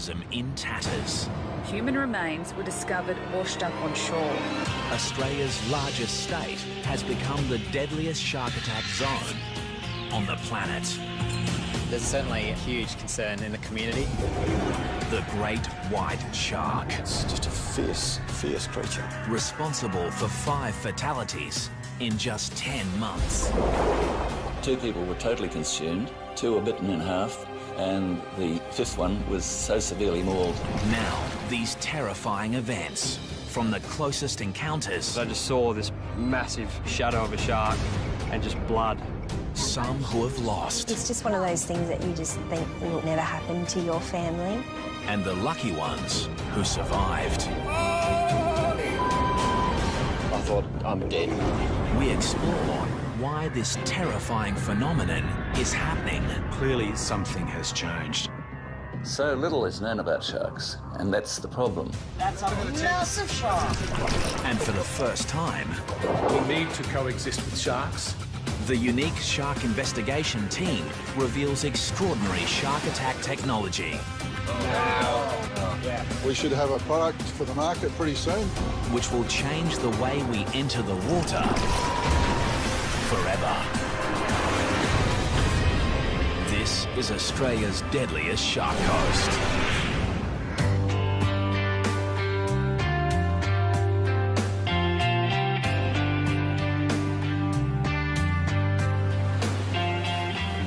ecosystem in tatters. Human remains were discovered washed up on shore. Australia's largest state has become the deadliest shark attack zone on the planet. There's certainly a huge concern in the community. The great white shark. It's just a fierce, fierce creature. Responsible for 5 fatalities in just 10 months. 2 people were totally consumed, 2 were bitten in half, and the 5th one was so severely mauled. Now, these terrifying events, from the closest encounters. I just saw this massive shadow of a shark and just blood. Some who have lost. It's just one of those things that you just think will never happen to your family. And the lucky ones who survived. I thought, I'm dead. We explore why this terrifying phenomenon is happening. Clearly, something has changed. So little is known about sharks, and that's the problem. That's a massive shark. And for the first time, We need to coexist with sharks. the unique shark investigation team reveals extraordinary shark attack technology, We should have a product for the market pretty soon. which will change the way we enter the water forever. This is Australia's deadliest shark coast.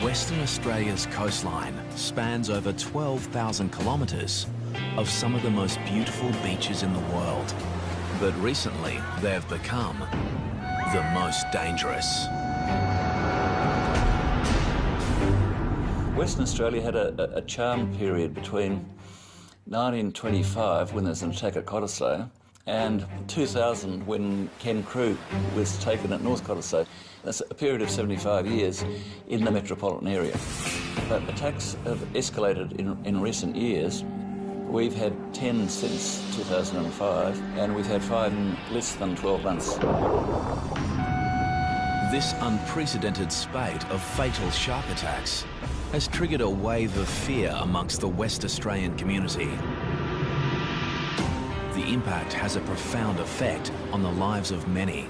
Western Australia's coastline spans over 12,000 kilometres of some of the most beautiful beaches in the world. But recently, they have become the most dangerous. Western Australia had a charm period between 1925, when there was an attack at Cottesloe, and 2000, when Ken Crew was taken at North Cottesloe. That's a period of 75 years in the metropolitan area. But attacks have escalated in recent years. We've had 10 since 2005, and we've had 5 in less than 12 months. This unprecedented spate of fatal shark attacks has triggered a wave of fear amongst the West Australian community. The impact has a profound effect on the lives of many,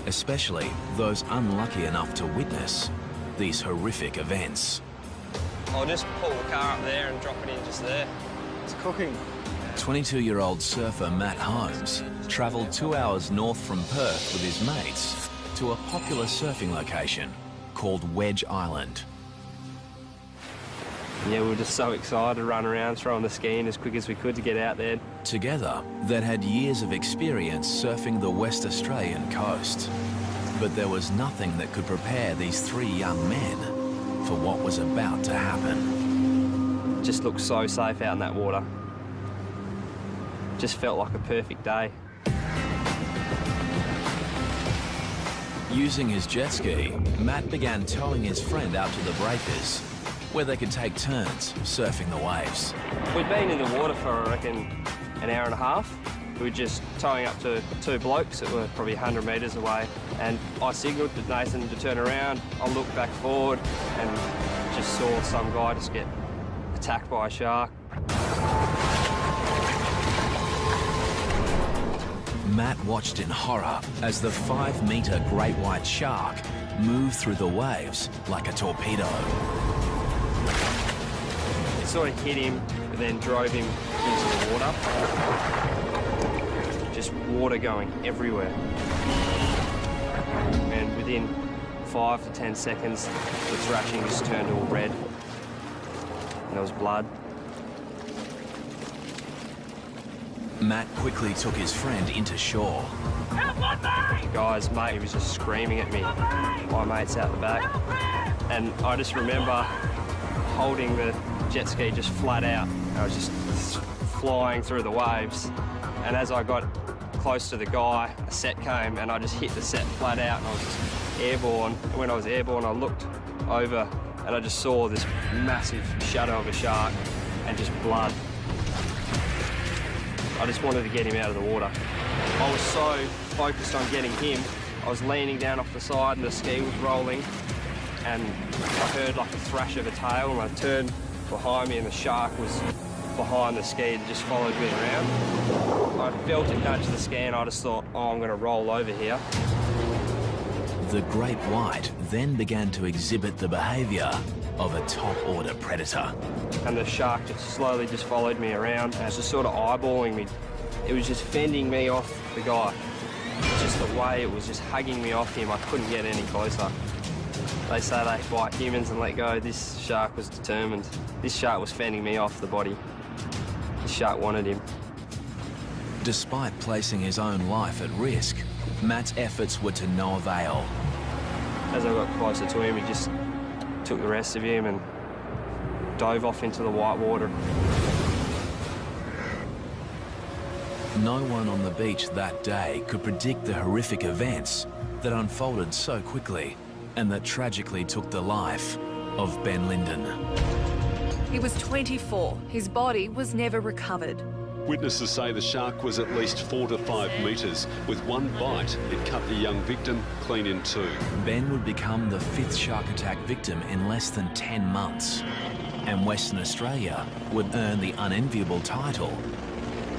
especially those unlucky enough to witness these horrific events. I'll just pull the car up there and drop it in just there. It's cooking. 22-year-old surfer Matt Holmes travelled 2 hours north from Perth with his mates to a popular surfing location called Wedge Island. Yeah, we were just so excited to run around throwing the ski in as quick as we could to get out there. Together, they'd had years of experience surfing the West Australian coast. But there was nothing that could prepare these 3 young men for what was about to happen. It just looked so safe out in that water. Just felt like a perfect day. Using his jet ski, Matt began towing his friend out to the breakers, where they could take turns surfing the waves. We'd been in the water for, I reckon, an hour and a half. We were just towing up to 2 blokes that were probably 100 metres away, and I signalled to Nathan to turn around. I looked back forward and just saw some guy just get attacked by a shark. Matt watched in horror as the 5-metre great white shark moved through the waves like a torpedo. It sort of hit him, but then drove him into the water. Just water going everywhere. And within 5 to 10 seconds, the thrashing just turned all red. And there was blood. Matt quickly took his friend into shore. The guy's mate was just screaming at me. My mate's out the back. And I just remember holding the jet ski just flat out. I was just flying through the waves. And as I got close to the guy, a set came and I just hit the set flat out and I was just airborne. And when I was airborne, I looked over and I just saw this massive shadow of a shark and just blood. I just wanted to get him out of the water. I was so focused on getting him, I was leaning down off the side and the ski was rolling and I heard like a thrash of a tail and I turned behind me and the shark was behind the ski that just followed me around. I felt it nudge the ski and I just thought, oh, I'm going to roll over here. The great white then began to exhibit the behaviour of a top-order predator. And the shark just slowly just followed me around and it was just sort of eyeballing me. It was just fending me off the guy. Just the way it was just hugging me off him, I couldn't get any closer. They say they bite humans and let go. This shark was determined. This shark was fending me off the body. This shark wanted him. Despite placing his own life at risk, Matt's efforts were to no avail. As I got closer to him, he just took the rest of him and dove off into the white water. No one on the beach that day could predict the horrific events that unfolded so quickly and that tragically took the life of Ben Linden. He was 24. His body was never recovered. Witnesses say the shark was at least 4 to 5 metres. With one bite, it cut the young victim clean in two. Ben would become the 5th shark attack victim in less than 10 months. And Western Australia would earn the unenviable title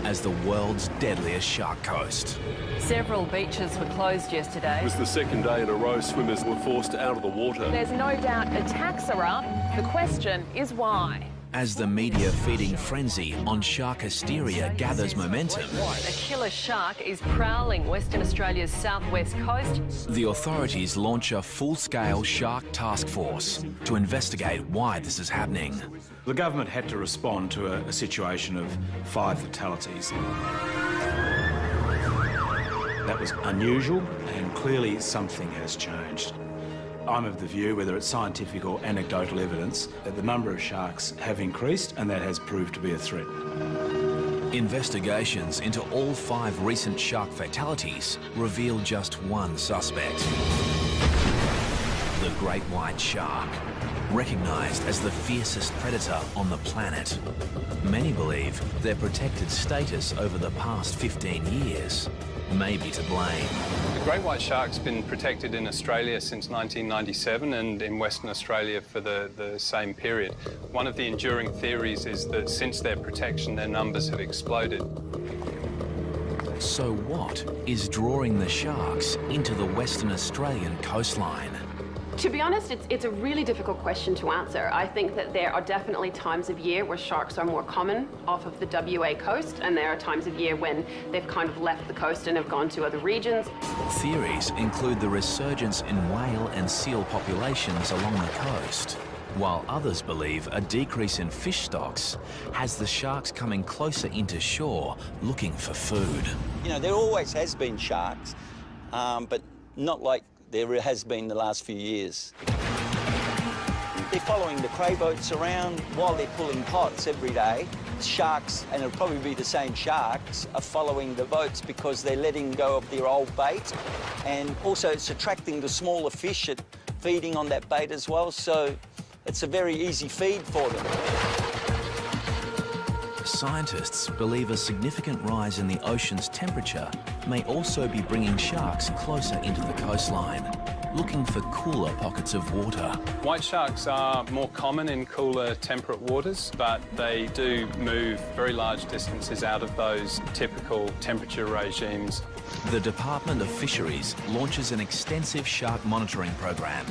as the world's deadliest shark coast. Several beaches were closed yesterday. It was the second day in a row swimmers were forced out of the water. There's no doubt attacks are up. The question is why. As the media feeding frenzy on shark hysteria gathers momentum, A killer shark is prowling Western Australia's southwest coast. the authorities launch a full-scale shark task force to investigate why this is happening. The government had to respond to a situation of 5 fatalities. That was unusual, and clearly something has changed. I'm of the view, whether it's scientific or anecdotal evidence, that the number of sharks have increased, and that has proved to be a threat. Investigations into all 5 recent shark fatalities reveal just one suspect. The great white shark, recognised as the fiercest predator on the planet. Many believe their protected status over the past 15 years may be to blame. The great white shark's been protected in Australia since 1997 and in Western Australia for the same period. One of the enduring theories is that since their protection, their numbers have exploded. So what is drawing the sharks into the Western Australian coastline? To be honest, it's a really difficult question to answer. I think that there are definitely times of year where sharks are more common off of the WA coast, and there are times of year when they've kind of left the coast and have gone to other regions. Theories include the resurgence in whale and seal populations along the coast, while others believe a decrease in fish stocks has the sharks coming closer into shore looking for food. You know, there always has been sharks, but not like there has been the last few years. They're following the cray boats around while they're pulling pots every day. Sharks, and it'll probably be the same sharks, are following the boats because they're letting go of their old bait, and also it's attracting the smaller fish at feeding on that bait as well, so it's a very easy feed for them. Scientists believe a significant rise in the ocean's temperature may also be bringing sharks closer into the coastline, looking for cooler pockets of water. White sharks are more common in cooler, temperate waters, but they do move very large distances out of those typical temperature regimes. The Department of Fisheries launches an extensive shark monitoring program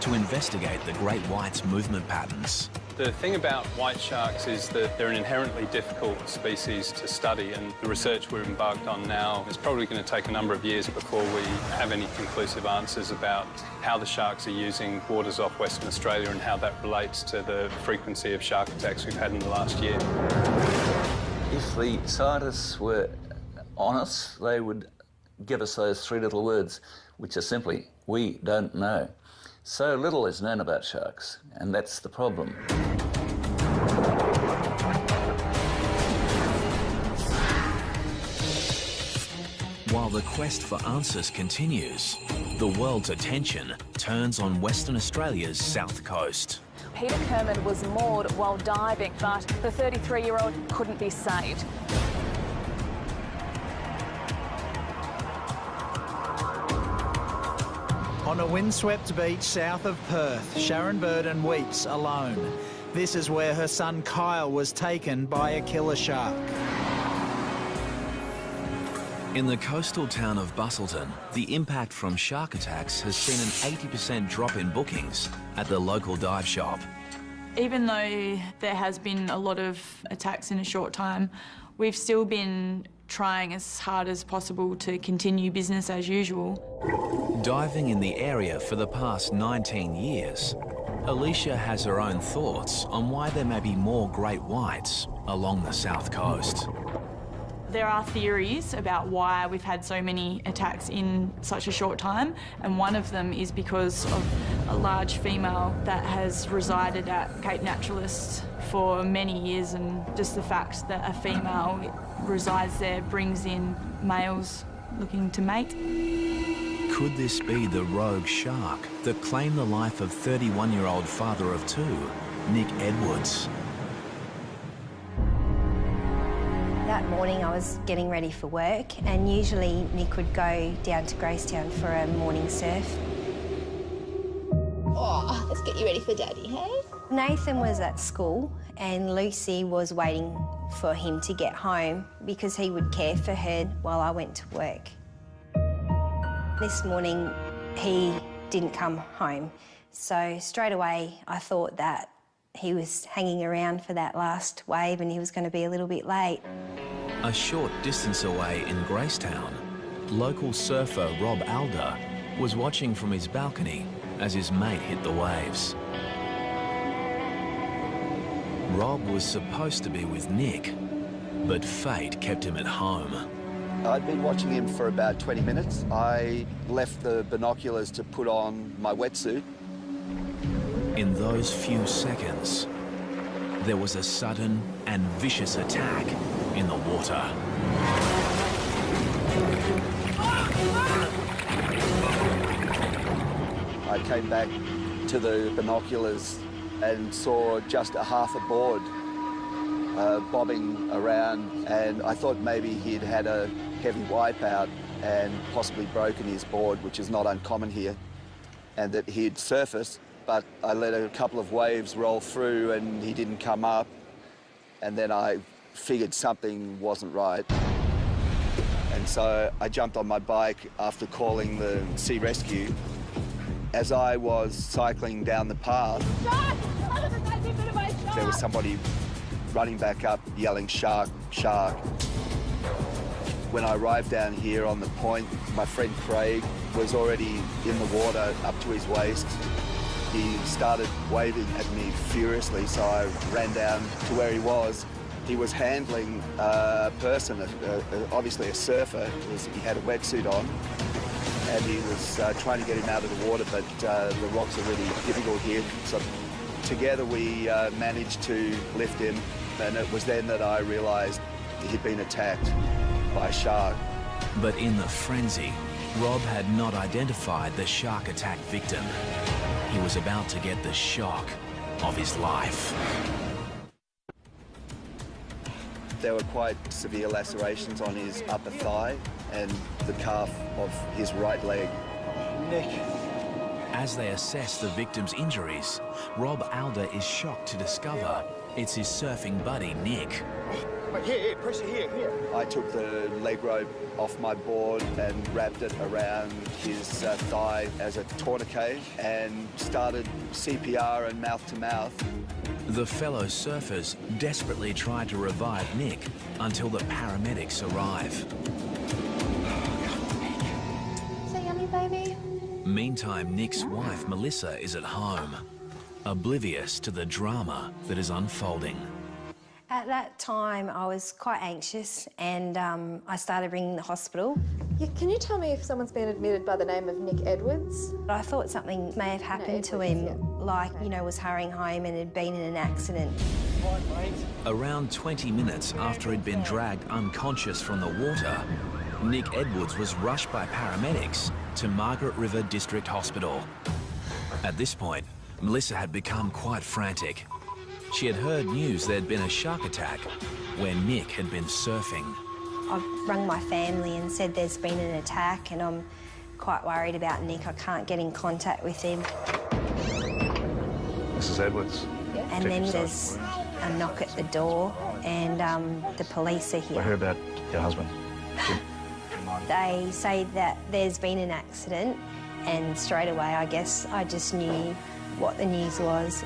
to investigate the great white's movement patterns. The thing about white sharks is that they're an inherently difficult species to study, and the research we're embarked on now is probably going to take a number of years before we have any conclusive answers about how the sharks are using waters off Western Australia and how that relates to the frequency of shark attacks we've had in the last year. If the scientists were honest, they would give us those 3 little words, which are simply, we don't know. So little is known about sharks, and that's the problem. While the quest for answers continues, the world's attention turns on Western Australia's south coast. Peter Kerman was moored while diving, but the 33-year-old couldn't be saved. On a windswept beach south of Perth, Sharon Burden weeps alone. This is where her son Kyle was taken by a killer shark. In the coastal town of Bustleton, the impact from shark attacks has seen an 80% drop in bookings at the local dive shop. Even though there has been a lot of attacks in a short time, we've still been trying as hard as possible to continue business as usual. Diving in the area for the past 19 years, Alicia has her own thoughts on why there may be more great whites along the south coast. There are theories about why we've had so many attacks in such a short time, and one of them is because of a large female that has resided at Cape Naturalist for many years, and just the fact that a female resides there brings in males looking to mate. Could this be the rogue shark that claimed the life of 31-year-old father of two, Nick Edwards? That morning I was getting ready for work, and usually Nick would go down to Gracetown for a morning surf. Oh, let's get you ready for Daddy, hey? Nathan was at school and Lucy was waiting for him to get home because he would care for her while I went to work. This morning he didn't come home, so straight away I thought that he was hanging around for that last wave and he was going to be a little bit late. A short distance away in Gracetown, local surfer Rob Alder was watching from his balcony as his mate hit the waves. Rob was supposed to be with Nick, but fate kept him at home. I'd been watching him for about 20 minutes. I left the binoculars to put on my wetsuit. In those few seconds, there was a sudden and vicious attack in the water. I came back to the binoculars and saw just a half a board bobbing around, and I thought maybe he'd had a heavy wipeout and possibly broken his board, which is not uncommon here, and that he'd surfaced. But I let a couple of waves roll through and he didn't come up, and then I figured something wasn't right. And so I jumped on my bike after calling the sea rescue. As I was cycling down the path, there was somebody running back up yelling, "Shark, shark." When I arrived down here on the point, my friend Craig was already in the water up to his waist. He started waving at me furiously, so I ran down to where he was. He was handling a person, obviously a surfer. He had a wetsuit on, and he was trying to get him out of the water, but the rocks are really difficult here. So together we managed to lift him, and it was then that I realised he'd been attacked by a shark. But in the frenzy, Rob had not identified the shark attack victim. He was about to get the shock of his life. There were quite severe lacerations on his upper thigh and the calf of his right leg. Nick. As they assess the victim's injuries, Rob Alder is shocked to discover it's his surfing buddy, Nick. Here, pressure here. I took the leg rope off my board and wrapped it around his thigh as a tourniquet and started CPR and mouth-to-mouth. The fellow surfers desperately tried to revive Nick until the paramedics arrive. Is that yummy, baby? Meantime, Nick's wife, Melissa, is at home, oblivious to the drama that is unfolding. At that time, I was quite anxious and I started ringing the hospital. Yeah, can you tell me if someone's been admitted by the name of Nick Edwards? I thought something may have happened to him, like, you know, was hurrying home and had been in an accident. Around 20 minutes after he'd been dragged unconscious from the water, Nick Edwards was rushed by paramedics to Margaret River District Hospital. At this point, Melissa had become quite frantic. She had heard news there'd been a shark attack where Nick had been surfing. I've rung my family and said there's been an attack and I'm quite worried about Nick. I can't get in contact with him. Mrs. Edwards. Yes? And then there's a knock at the door and the police are here. I heard about your husband, Jim. They say that there's been an accident, and straight away, I guess, I just knew what the news was.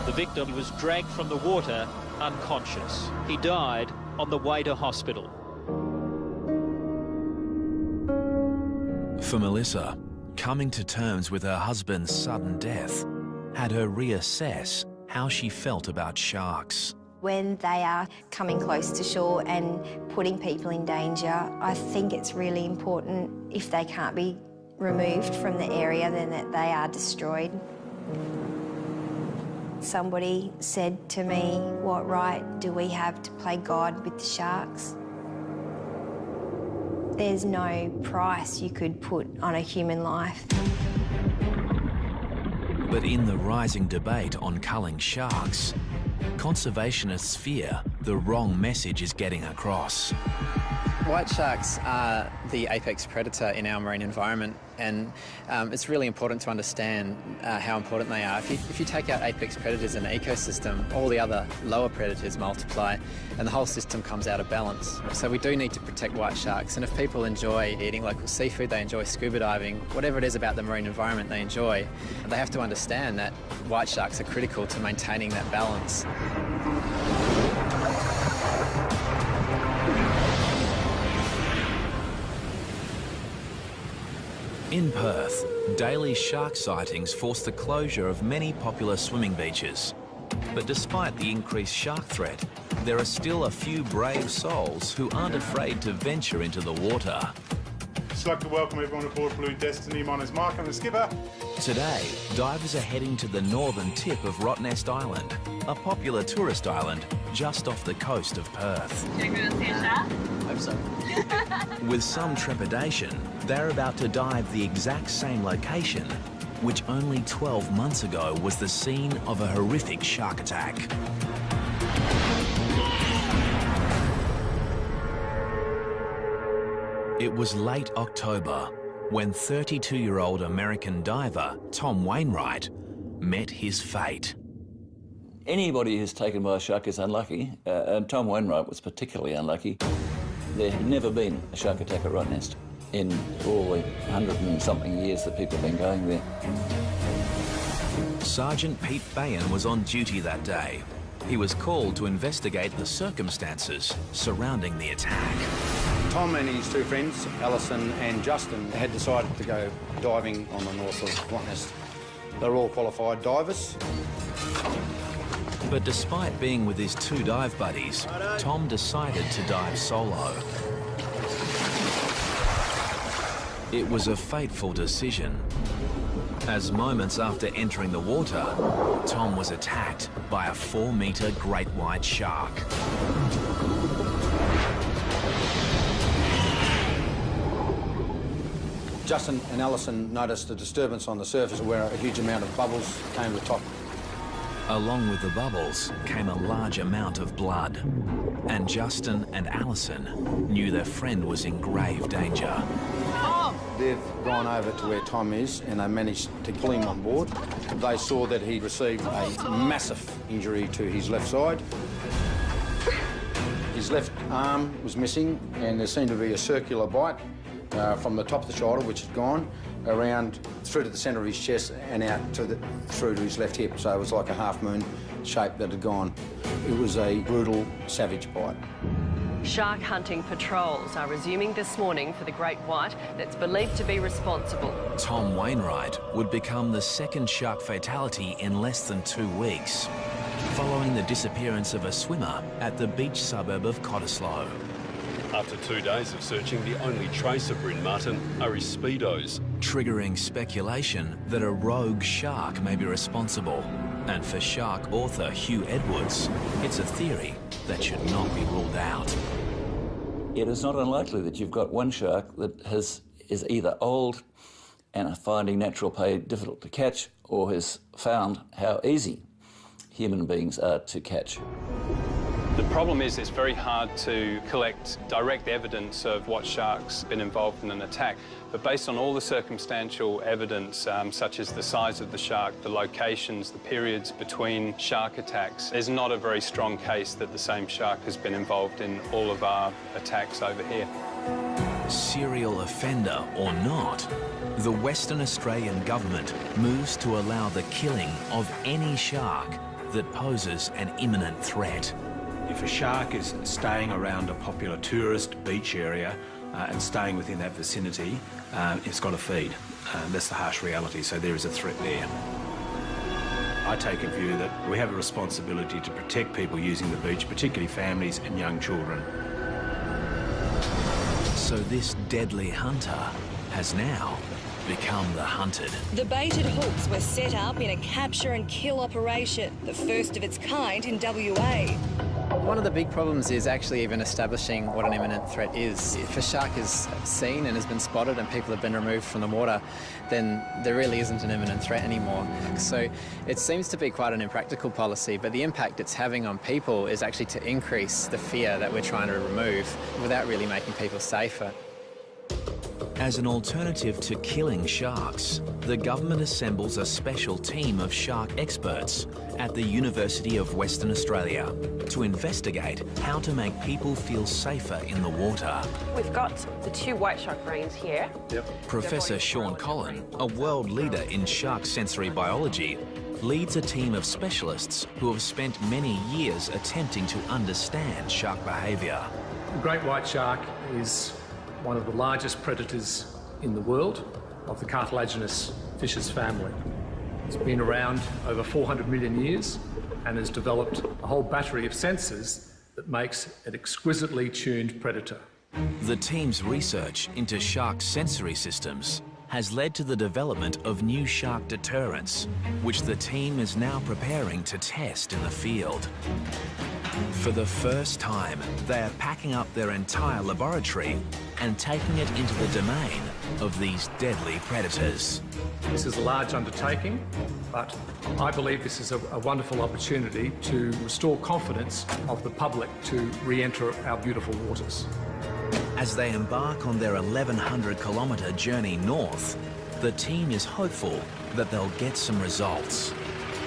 The victim was dragged from the water unconscious. He died on the way to hospital. For Melissa, coming to terms with her husband's sudden death had her reassess how she felt about sharks. When they are coming close to shore and putting people in danger, I think it's really important, if they can't be removed from the area, then that they are destroyed. Somebody said to me, what right do we have to play God with the sharks? There's no price you could put on a human life. But in the rising debate on culling sharks, conservationists fear the wrong message is getting across. White sharks are the apex predator in our marine environment, and it's really important to understand how important they are. If you take out apex predators in an ecosystem, all the other lower predators multiply and the whole system comes out of balance. So we do need to protect white sharks, and if people enjoy eating local seafood, they enjoy scuba diving, whatever it is about the marine environment they enjoy, they have to understand that white sharks are critical to maintaining that balance. In Perth, daily shark sightings forced the closure of many popular swimming beaches. But despite the increased shark threat, there are still a few brave souls who aren't afraid to venture into the water. Just like to welcome everyone aboard Blue Destiny. My name's Mark, I'm the skipper. Today, divers are heading to the northern tip of Rottnest Island, a popular tourist island just off the coast of Perth. Do you want to see a shark? Hope so. With some trepidation, they're about to dive the exact same location, which only 12 months ago was the scene of a horrific shark attack. It was late October when 32-year-old American diver Tom Wainwright met his fate. Anybody who's taken by a shark is unlucky, and Tom Wainwright was particularly unlucky. There had never been a shark attack at Rottnest in all the 100 and something years that people have been going there. Sergeant Pete Bayan was on duty that day. He was called to investigate the circumstances surrounding the attack. Tom and his two friends, Alison and Justin, had decided to go diving on the north of Rottnest. They're all qualified divers. But despite being with his two dive buddies, Tom decided to dive solo. It was a fateful decision, as moments after entering the water, Tom was attacked by a 4-metre great white shark. Justin and Alison noticed a disturbance on the surface where a huge amount of bubbles came to the top. Along with the bubbles came a large amount of blood, and Justin and Alison knew their friend was in grave danger. They've gone over to where Tom is and they managed to pull him on board. They saw that he received a massive injury to his left side. His left arm was missing and there seemed to be a circular bite from the top of the shoulder, which had gone around through to the centre of his chest and out to through to his left hip. So it was like a half-moon shape that had gone. It was a brutal, savage bite. Shark hunting patrols are resuming this morning for the great white that's believed to be responsible. Tom Wainwright would become the second shark fatality in less than 2 weeks, following the disappearance of a swimmer at the beach suburb of Cottesloe. After 2 days of searching, the only trace of Bryn Martin are his speedos, triggering speculation that a rogue shark may be responsible. And for shark author Hugh Edwards, it's a theory that should not be ruled out. It is not unlikely that you've got one shark that is either old and finding natural prey difficult to catch, or has found how easy human beings are to catch. The problem is it's very hard to collect direct evidence of what shark's been involved in an attack. But based on all the circumstantial evidence, such as the size of the shark, the locations, the periods between shark attacks, there's not a very strong case that the same shark has been involved in all of our attacks over here. Serial offender or not, the Western Australian government moves to allow the killing of any shark that poses an imminent threat. If a shark is staying around a popular tourist beach area and staying within that vicinity, it's got to feed. That's the harsh reality, so there is a threat there. I take a view that we have a responsibility to protect people using the beach, particularly families and young children. So this deadly hunter has now become the hunted. The baited hooks were set up in a capture and kill operation, the first of its kind in WA. One of the big problems is actually even establishing what an imminent threat is. If a shark is seen and has been spotted and people have been removed from the water, then there really isn't an imminent threat anymore. So it seems to be quite an impractical policy, but the impact it's having on people is actually to increase the fear that we're trying to remove without really making people safer. As an alternative to killing sharks, the government assembles a special team of shark experts at the University of Western Australia to investigate how to make people feel safer in the water. We've got the 2 white shark brains here. Professor Sean Collin, a world leader in shark sensory biology, leads a team of specialists who have spent many years attempting to understand shark behaviour. The great white shark is one of the largest predators in the world of the cartilaginous fishes family. It's been around over 400 million years and has developed a whole battery of sensors that makes an exquisitely tuned predator. The team's research into shark sensory systems has led to the development of new shark deterrents, which the team is now preparing to test in the field. For the first time, they are packing up their entire laboratory and taking it into the domain of these deadly predators. This is a large undertaking, but I believe this is a wonderful opportunity to restore confidence of the public to re-enter our beautiful waters. As they embark on their 1,100-kilometre journey north, the team is hopeful that they'll get some results.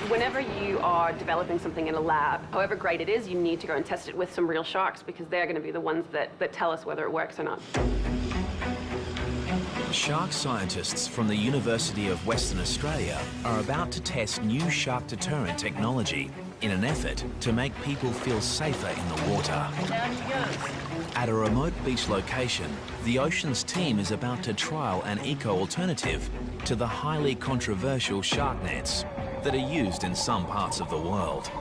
Whenever you are developing something in a lab, however great it is, you need to go and test it with some real sharks because they're going to be the ones that tell us whether it works or not. Shark scientists from the University of Western Australia are about to test new shark deterrent technology in an effort to make people feel safer in the water. Down she goes. At a remote beach location, the Oceans team is about to trial an eco-alternative to the highly controversial shark nets that are used in some parts of the world.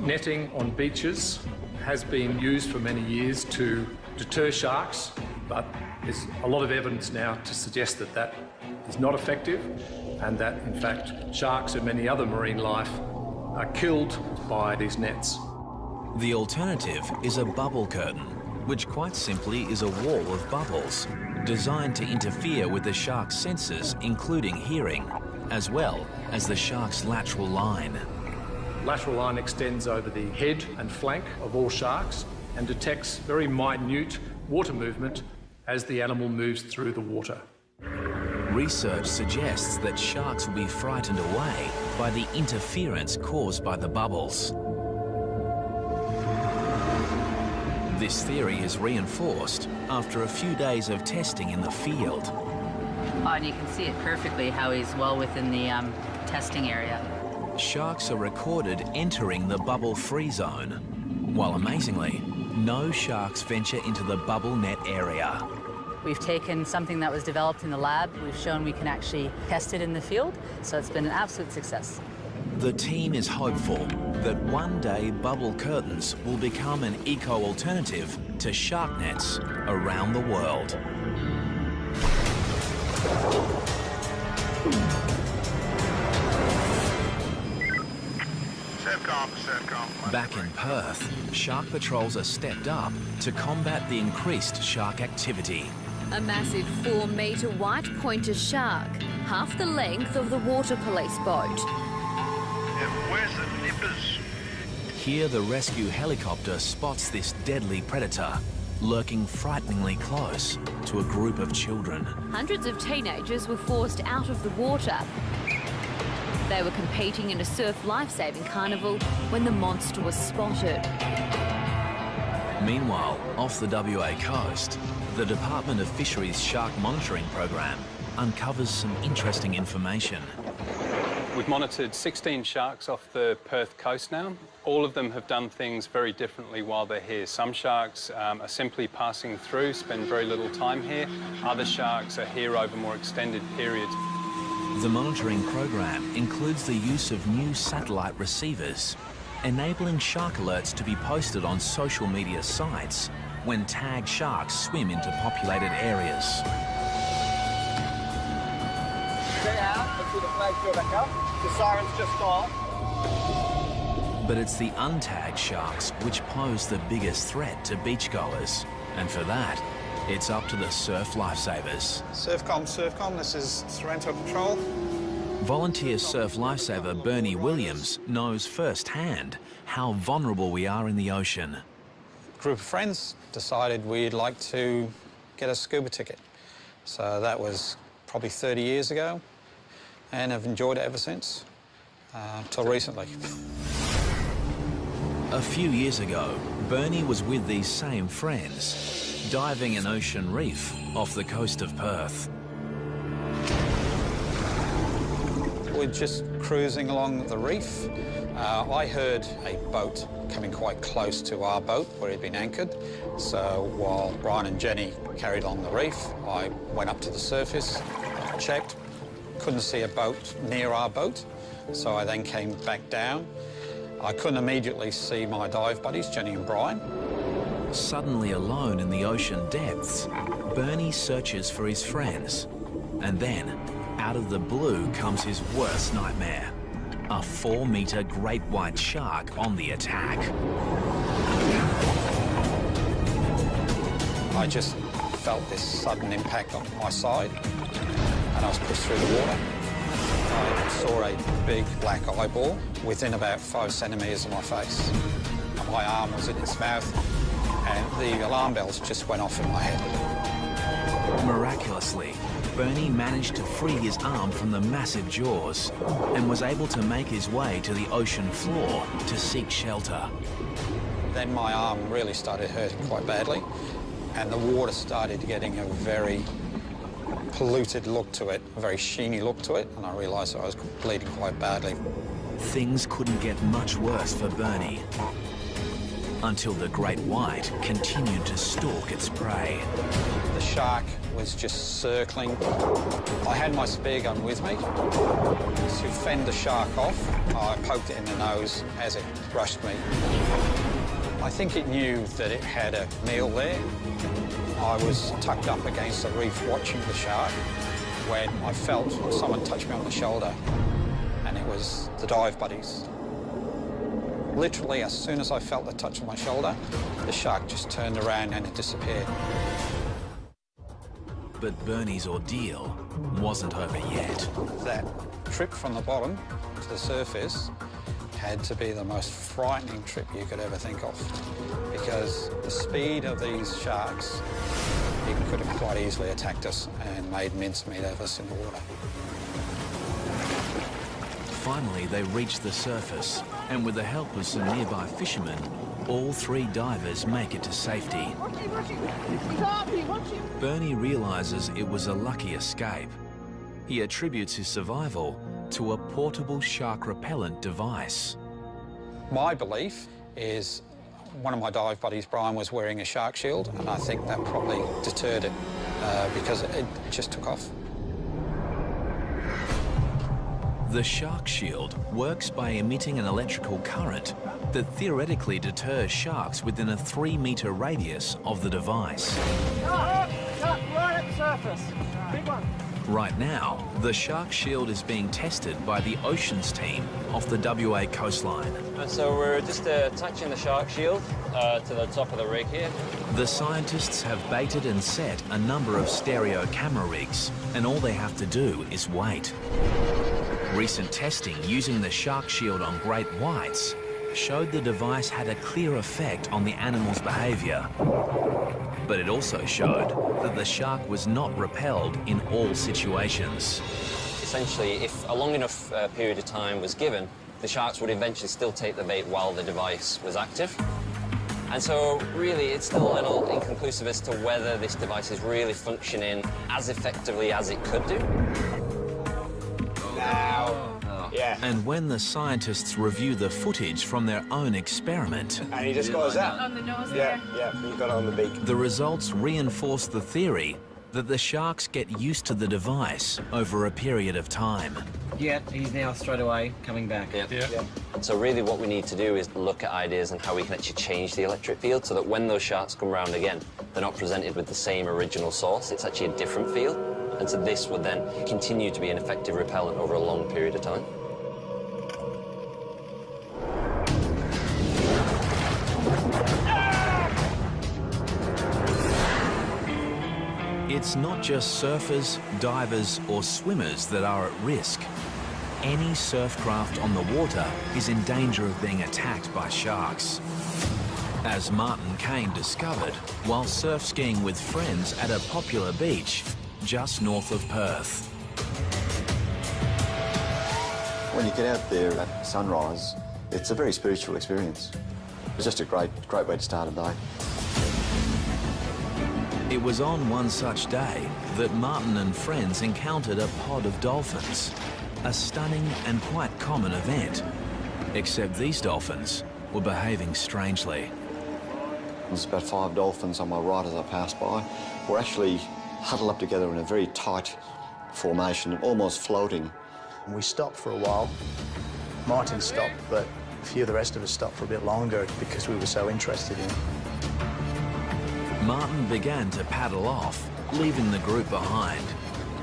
Netting on beaches has been used for many years to deter sharks, but there's a lot of evidence now to suggest that that is not effective and that, in fact, sharks and many other marine life are killed by these nets. The alternative is a bubble curtain, which quite simply is a wall of bubbles designed to interfere with the shark's senses, including hearing, as well as the shark's lateral line. Lateral line extends over the head and flank of all sharks and detects very minute water movement as the animal moves through the water. Research suggests that sharks will be frightened away by the interference caused by the bubbles. This theory is reinforced after a few days of testing in the field. And you can see it perfectly how he's well within the testing area. Sharks are recorded entering the bubble-free zone, while amazingly, no sharks venture into the bubble net area. We've taken something that was developed in the lab, we've shown we can actually test it in the field, so it's been an absolute success. The team is hopeful that one day bubble curtains will become an eco-alternative to shark nets around the world. Back in Perth, shark patrols are stepped up to combat the increased shark activity. A massive 4-metre white pointer shark, half the length of the water police boat. Where's the nippers? Here, the rescue helicopter spots this deadly predator, lurking frighteningly close to a group of children. Hundreds of teenagers were forced out of the water. They were competing in a surf lifesaving carnival when the monster was spotted. Meanwhile, off the WA coast, the Department of Fisheries Shark Monitoring Program uncovers some interesting information. We've monitored 16 sharks off the Perth coast now. All of them have done things very differently while they're here. Some sharks are simply passing through, spend very little time here. Other sharks are here over more extended periods. The monitoring program includes the use of new satellite receivers, enabling shark alerts to be posted on social media sites when tagged sharks swim into populated areas. Stay out until the flags go back up. The siren's just gone. But it's the untagged sharks which pose the biggest threat to beachgoers. And for that, it's up to the surf lifesavers. Surfcom, this is Sorrento Patrol. Volunteer surf lifesaver Bernie Williams knows firsthand how vulnerable we are in the ocean. A group of friends decided we'd like to get a scuba ticket. So that was probably 30 years ago, and I've enjoyed it ever since, till recently. A few years ago, Bernie was with these same friends, diving an ocean reef off the coast of Perth. We're just cruising along the reef. I heard a boat coming quite close to our boat where he'd been anchored. So while Brian and Jenny carried on the reef, I went up to the surface, checked, couldn't see a boat near our boat. So I then came back down. I couldn't immediately see my dive buddies, Jenny and Brian. Suddenly alone in the ocean depths, Bernie searches for his friends. And then, out of the blue comes his worst nightmare. A 4-metre great white shark on the attack. I just felt this sudden impact on my side, and I was pushed through the water. I saw a big black eyeball within about 5 centimetres of my face. And my arm was in its mouth, and the alarm bells just went off in my head. Miraculously, Bernie managed to free his arm from the massive jaws and was able to make his way to the ocean floor to seek shelter. Then my arm really started hurting quite badly, and the water started getting a very polluted look to it, a very sheeny look to it, and I realised I was bleeding quite badly. Things couldn't get much worse for Bernie until the great white continued to stalk its prey. The shark was just circling. I had my spear gun with me. To fend the shark off, I poked it in the nose as it rushed me. I think it knew that it had a meal there. I was tucked up against the reef watching the shark when I felt someone touch me on the shoulder, and it was the dive buddies. Literally, as soon as I felt the touch on my shoulder, the shark just turned around and it disappeared. But Bernie's ordeal wasn't over yet. That trip from the bottom to the surface had to be the most frightening trip you could ever think of, because the speed of these sharks, it could have quite easily attacked us and made mincemeat of us in the water. Finally, they reached the surface, and with the help of some nearby fishermen, all 3 divers make it to safety. Bernie realises it was a lucky escape. He attributes his survival to a portable shark repellent device. My belief is one of my dive buddies, Brian, was wearing a shark shield, and I think that probably deterred it because it just took off. The shark shield works by emitting an electrical current that theoretically deters sharks within a 3-metre radius of the device. Right at the surface. Big one. Right now, the shark shield is being tested by the oceans team off the WA coastline. So we're just touching the shark shield to the top of the rig here. The scientists have baited and set a number of stereo camera rigs, and all they have to do is wait. Recent testing using the shark shield on great whites showed the device had a clear effect on the animal's behaviour. But it also showed that the shark was not repelled in all situations. Essentially, if a long enough period of time was given, the sharks would eventually still take the bait while the device was active. And so, really, it's still a little inconclusive as to whether this device is really functioning as effectively as it could do. Yeah. And when the scientists review the footage from their own experiment... And he just goes out. On the nose Yeah, you got it on the beak. The results reinforce the theory that the sharks get used to the device over a period of time. Yeah, he's now straight away coming back. Yeah. So really what we need to do is look at ideas on how we can actually change the electric field so that when those sharks come round again, they're not presented with the same original source, it's actually a different field. And so this would then continue to be an effective repellent over a long period of time. It's not just surfers, divers or swimmers that are at risk. Any surf craft on the water is in danger of being attacked by sharks. As Martin Kane discovered while surf skiing with friends at a popular beach just north of Perth. When you get out there at sunrise, it's a very spiritual experience. It's just a great way to start a day. It was on one such day that Martin and friends encountered a pod of dolphins, a stunning and quite common event. Except these dolphins were behaving strangely. There's about 5 dolphins on my right as I passed by. We're actually huddled up together in a very tight formation, almost floating. We stopped for a while. Martin stopped, but a few of the rest of us stopped for a bit longer because we were so interested in it. Martin began to paddle off, leaving the group behind.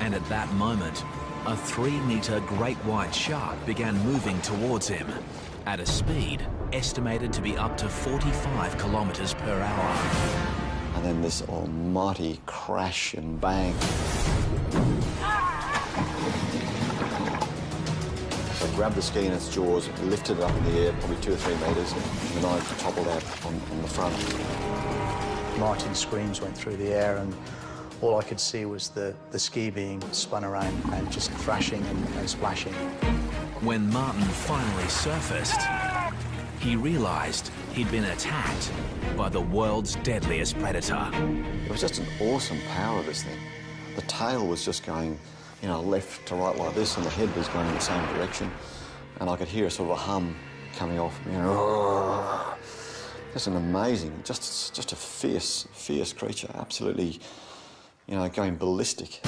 And at that moment, a 3-metre great white shark began moving towards him at a speed estimated to be up to 45 kilometres per hour. And then this almighty crash and bang. So I grabbed the ski in its jaws, lifted it up in the air, probably 2 or 3 metres, and then I toppled out on the front. Martin's screams went through the air, and all I could see was the ski being spun around and just thrashing and splashing. When Martin finally surfaced, he realised he'd been attacked by the world's deadliest predator. It was just an awesome power, this thing. The tail was just going, you know, left to right like this, and the head was going in the same direction. And I could hear a sort of a hum coming off, you know. Just an amazing, just a fierce creature, absolutely, you know, going ballistic.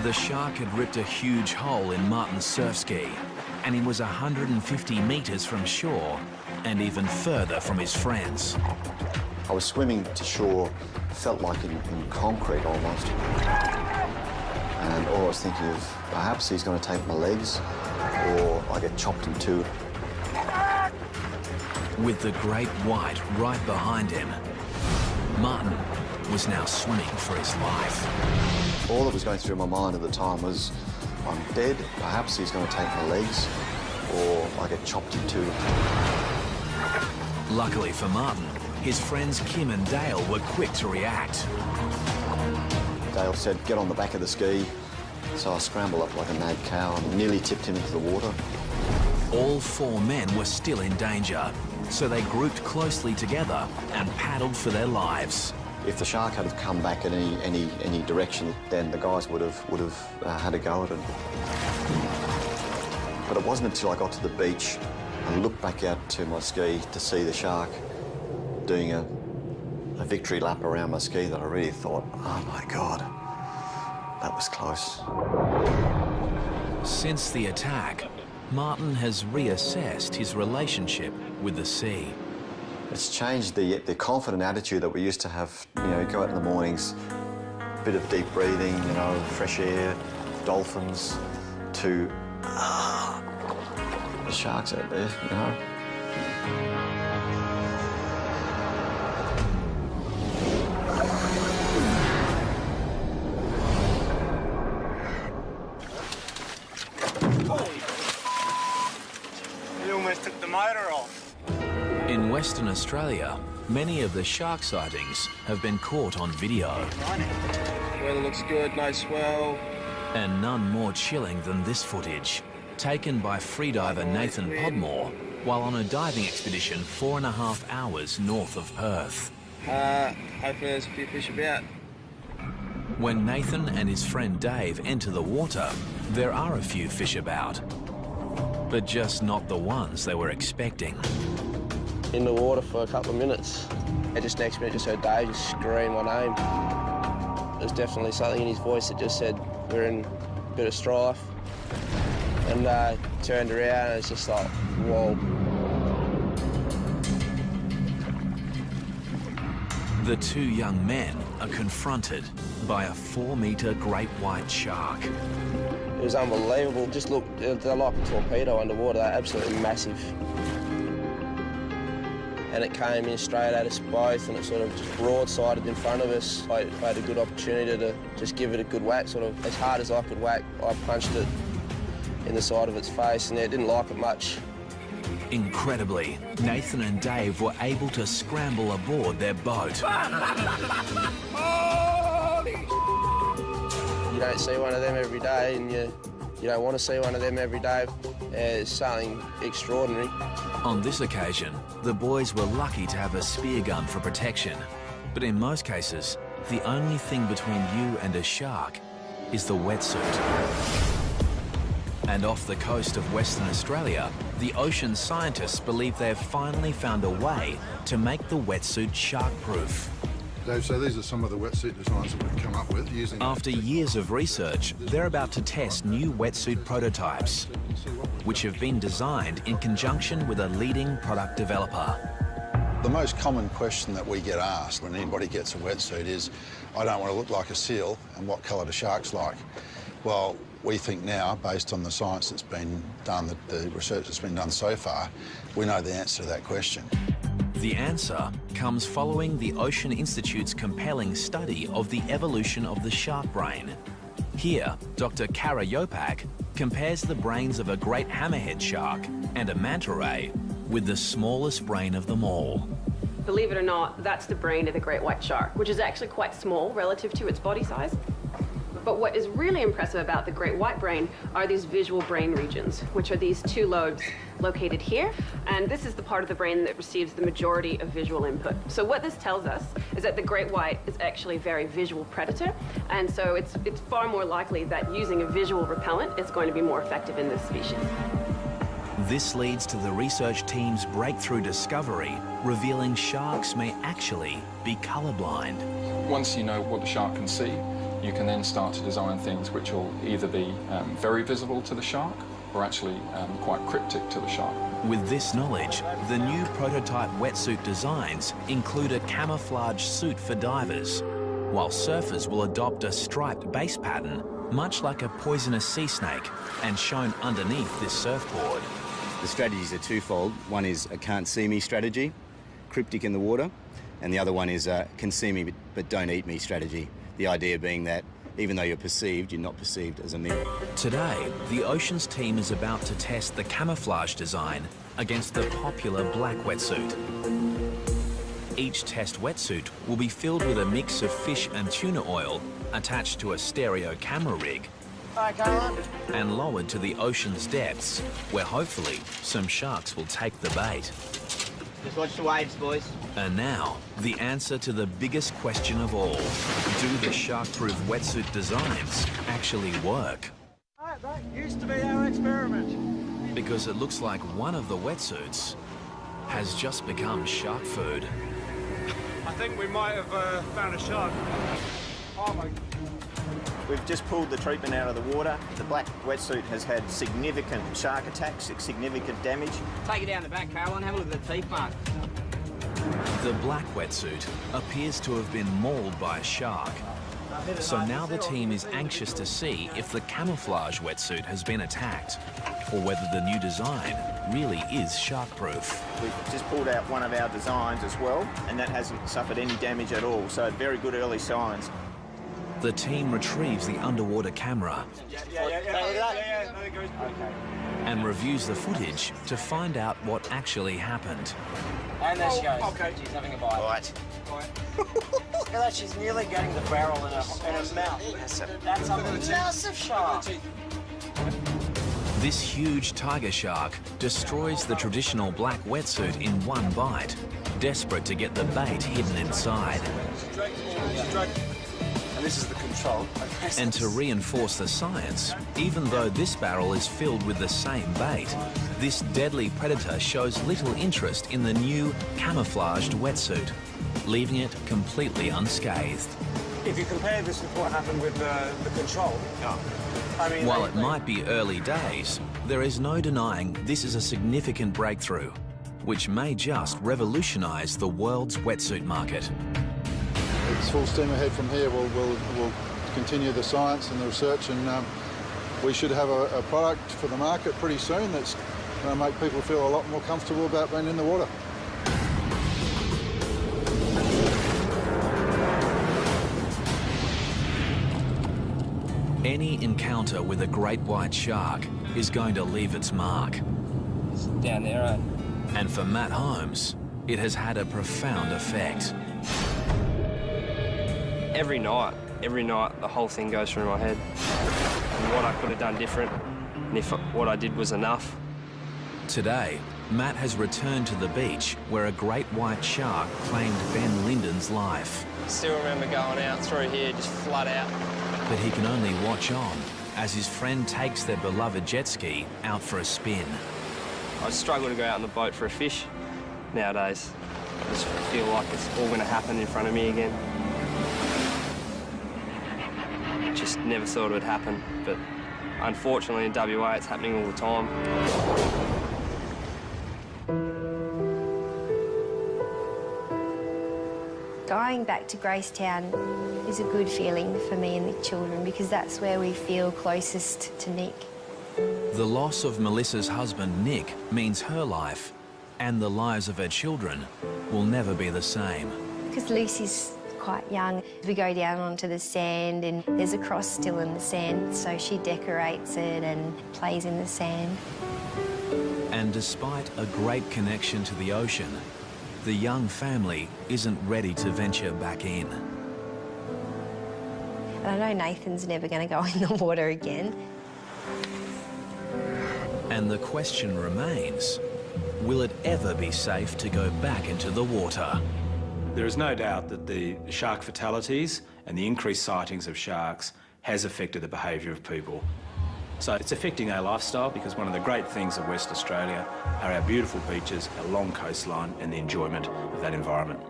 The shark had ripped a huge hole in Martin's surf ski, and he was 150 metres from shore and even further from his friends. I was swimming to shore, felt like in concrete almost. And all I was thinking of, perhaps he's going to take my legs, or I get chopped in two. With the great white right behind him, Martin was now swimming for his life. All that was going through my mind at the time was, I'm dead, perhaps he's going to take my legs, or I get chopped in two. Luckily for Martin, his friends Kim and Dale were quick to react. Dale said, get on the back of the ski. So I scrambled up like a mad cow and nearly tipped him into the water. All 4 men were still in danger, so they grouped closely together and paddled for their lives. If the shark had come back in any direction, then the guys would have had a go at it. But it wasn't until I got to the beach and looked back out to my ski to see the shark doing a victory lap around my ski that I really thought, oh my God, that was close. Since the attack, Martin has reassessed his relationship with the sea. It's changed the confident attitude that we used to have, you know, go out in the mornings, a bit of deep breathing, you know, fresh air, dolphins, to, the sharks out there, you know. almost took the motor off. In Western Australia, many of the shark sightings have been caught on video. Weather looks good, no swell. And none more chilling than this footage, taken by freediver Nathan Podmore while on a diving expedition 4.5 hours north of Perth. Hopefully there's a few fish about. When Nathan and his friend Dave enter the water, there are a few fish about, but just not the ones they were expecting. In the water for a couple of minutes, and just next minute just heard Dave just scream my name. There was definitely something in his voice that just said we're in a bit of strife. And turned around and it's just like, whoa. The two young men are confronted by a 4-metre great white shark. It was unbelievable. Just look, they're like a torpedo underwater. They're absolutely massive. And it came in straight at us both and it sort of just broadsided in front of us. I had a good opportunity to just give it a good whack, sort of as hard as I could whack. I punched it in the side of its face and it didn't like it much. Incredibly, Nathan and Dave were able to scramble aboard their boat. You don't see one of them every day and you don't want to see one of them every day. It's something extraordinary. On this occasion, the boys were lucky to have a spear gun for protection. But in most cases, the only thing between you and a shark is the wetsuit. And off the coast of Western Australia, the ocean scientists believe they've finally found a way to make the wetsuit shark-proof. Dave, so these are some of the wetsuit designs that we've come up with using... After years of research, they're about to test new wetsuit prototypes, which have been designed in conjunction with a leading product developer. The most common question that we get asked when anybody gets a wetsuit is, I don't want to look like a seal, and what colour do sharks like? Well, we think now, based on the science that's been done, the research that's been done so far, we know the answer to that question. The answer comes following the Ocean Institute's compelling study of the evolution of the shark brain. Here, Dr. Kara Yopak compares the brains of a great hammerhead shark and a manta ray with the smallest brain of them all. Believe it or not, that's the brain of the great white shark, which is actually quite small relative to its body size. But what is really impressive about the great white brain are these visual brain regions, which are these two lobes located here. And this is the part of the brain that receives the majority of visual input. So what this tells us is that the great white is actually a very visual predator. And so it's far more likely that using a visual repellent is going to be more effective in this species. This leads to the research team's breakthrough discovery, revealing sharks may actually be colorblind. Once you know what the shark can see, you can then start to design things which will either be very visible to the shark or actually quite cryptic to the shark. With this knowledge, the new prototype wetsuit designs include a camouflage suit for divers, while surfers will adopt a striped base pattern, much like a poisonous sea snake, and shown underneath this surfboard. The strategies are twofold. One is a can't see me strategy, cryptic in the water, and the other one is a can see me but don't eat me strategy. The idea being that even though you're perceived, you're not perceived as a meal. Today, the Oceans team is about to test the camouflage design against the popular black wetsuit. Each test wetsuit will be filled with a mix of fish and tuna oil attached to a stereo camera rig. Hi, Caroline. And lowered to the ocean's depths, where hopefully some sharks will take the bait. Just watch the waves, boys. And now, the answer to the biggest question of all. Do the shark-proof wetsuit designs actually work? That used to be our experiment. Because it looks like one of the wetsuits has just become shark food. I think we might have found a shark. Oh my... We've just pulled the treatment out of the water. The black wetsuit has had significant shark attacks, significant damage. Take it down the back, Caroline. Have a look at the teeth mark. The black wetsuit appears to have been mauled by a shark. So now the team is anxious to see if the camouflage wetsuit has been attacked, or whether the new design really is shark-proof. We've just pulled out one of our designs as well, and that hasn't suffered any damage at all, so very good early signs. The team retrieves the underwater camera. Yeah, there it goes. Okay. and reviews the footage to find out what actually happened. And there she goes. Okay. She's having a bite. Look at that, she's nearly getting the barrel in her mouth. That's a massive shark. This huge tiger shark destroys the traditional black wetsuit in one bite, desperate to get the bait hidden inside. And this is the control. And to reinforce the science, even though this barrel is filled with the same bait, this deadly predator shows little interest in the new camouflaged wetsuit, leaving it completely unscathed. If you compare this with what happened with the control, I mean, while it might be early days, there is no denying this is a significant breakthrough, which may just revolutionise the world's wetsuit market. It's full steam ahead from here. We'll continue the science and the research, and we should have a product for the market pretty soon that's going to make people feel a lot more comfortable about being in the water. Any encounter with a great white shark is going to leave its mark. It's down there, right? And for Matt Holmes, it has had a profound effect. Every night, the whole thing goes through my head. And what I could have done different, and if what I did was enough. Today, Matt has returned to the beach where a great white shark claimed Ben Linden's life. Still remember going out through here, just flat out. But he can only watch on as his friend takes their beloved jet ski out for a spin. I struggle to go out on the boat for a fish nowadays. I just feel like it's all going to happen in front of me again. Just never thought it would happen, but unfortunately in WA it's happening all the time. Going back to Gracetown is a good feeling for me and the children because that's where we feel closest to Nick. The loss of Melissa's husband, Nick, means her life and the lives of her children will never be the same. Because Lucy's quite young. We go down onto the sand and there's a cross still in the sand, so she decorates it and plays in the sand. And despite a great connection to the ocean, the young family isn't ready to venture back in. And I know Nathan's never going to go in the water again. And the question remains, will it ever be safe to go back into the water? There is no doubt that the shark fatalities and the increased sightings of sharks has affected the behaviour of people. So it's affecting our lifestyle because one of the great things of West Australia are our beautiful beaches, our long coastline and the enjoyment of that environment.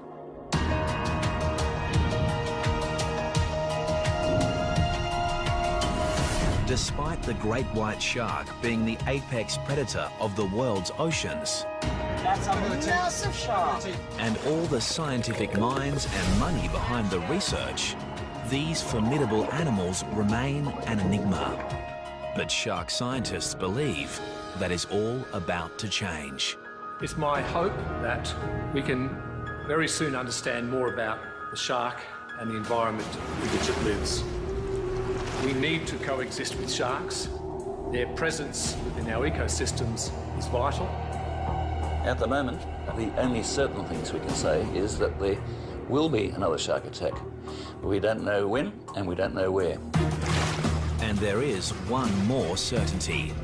Despite the great white shark being the apex predator of the world's oceans, that's a massive shark. And all the scientific minds and money behind the research, these formidable animals remain an enigma. But shark scientists believe that is all about to change. It's my hope that we can very soon understand more about the shark and the environment in which it lives. We need to coexist with sharks. Their presence within our ecosystems is vital. At the moment, the only certain things we can say is that there will be another shark attack. We don't know when and we don't know where. And there is one more certainty.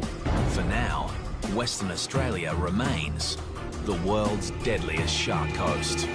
For now, Western Australia remains the world's deadliest shark coast.